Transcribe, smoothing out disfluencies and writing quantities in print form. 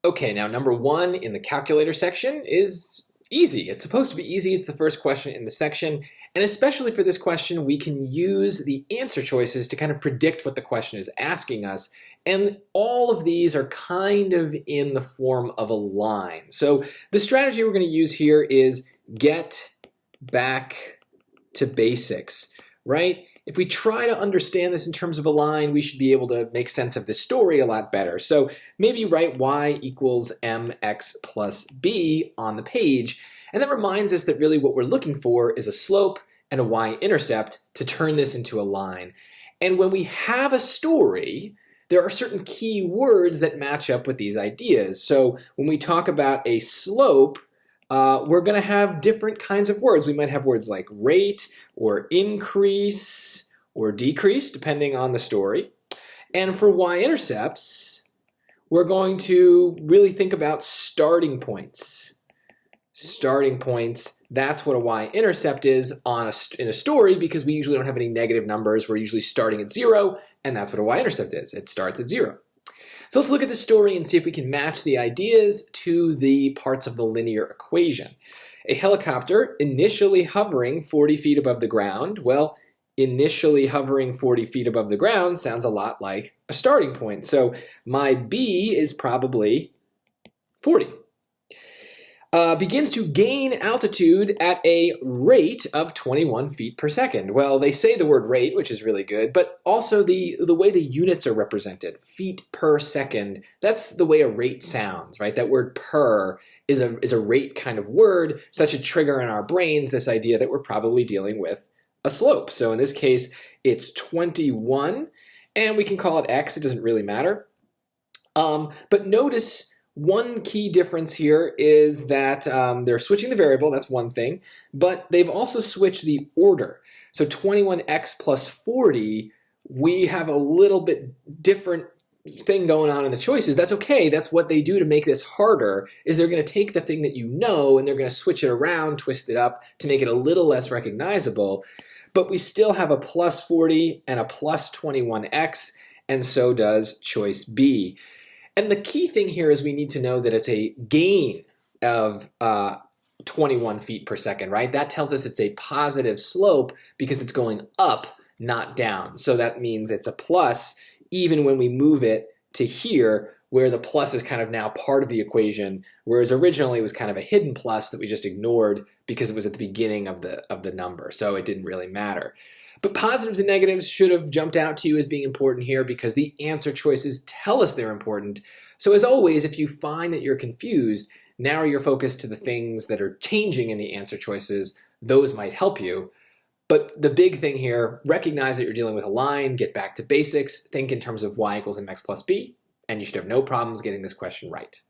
Okay, now number one in the calculator section is easy. It's supposed to be easy. It's the first question in the section. And especially for this question, we can use the answer choices to kind of predict what the question is asking us. And all of these are kind of in the form of a line. So the strategy we're going to use here is get back to basics, right? If we try to understand this in terms of a line, we should be able to make sense of this story a lot better. So maybe write y equals mx plus b on the page, and that reminds us that really what we're looking for is a slope and a y-intercept to turn this into a line. And when we have a story, there are certain key words that match up with these ideas. So when we talk about a slope, we're going to have different kinds of words. We might have words like rate or increase or decrease, depending on the story. And for y-intercepts, we're going to really think about starting points. Starting points, that's what a y-intercept is in a story, because we usually don't have any negative numbers. We're usually starting at 0, and that's what a y-intercept is. It starts at 0. So let's look at the story and see if we can match the ideas to the parts of the linear equation. A helicopter initially hovering 40 feet above the ground. Well, initially hovering 40 feet above the ground sounds a lot like a starting point. So my B is probably 40. Begins to gain altitude at a rate of 21 feet per second. Well, they say the word rate, which is really good, but also the way the units are represented, feet per second, that's the way a rate sounds, right? That word per is a rate kind of word, such a trigger in our brains, this idea that we're probably dealing with a slope. So in this case, it's 21, and we can call it x, it doesn't really matter. But notice one key difference here is that they're switching the variable, that's one thing, but they've also switched the order. So 21x plus 40, we have a little bit different thing going on in the choices. That's okay, that's what they do to make this harder, is they're going to take the thing that you know and they're going to switch it around, twist it up to make it a little less recognizable. But we still have a plus 40 and a plus 21x, and so does choice B. And the key thing here is we need to know that it's a gain of 21 feet per second, right? That tells us it's a positive slope because it's going up, not down. So that means it's a plus even when we move it to here, where the plus is kind of now part of the equation, whereas originally it was kind of a hidden plus that we just ignored because it was at the beginning of the number, so it didn't really matter. But positives and negatives should have jumped out to you as being important here because the answer choices tell us they're important. So as always, if you find that you're confused, narrow your focus to the things that are changing in the answer choices. Those might help you. But the big thing here, recognize that you're dealing with a line, get back to basics, think in terms of y equals mx plus b, and you should have no problems getting this question right.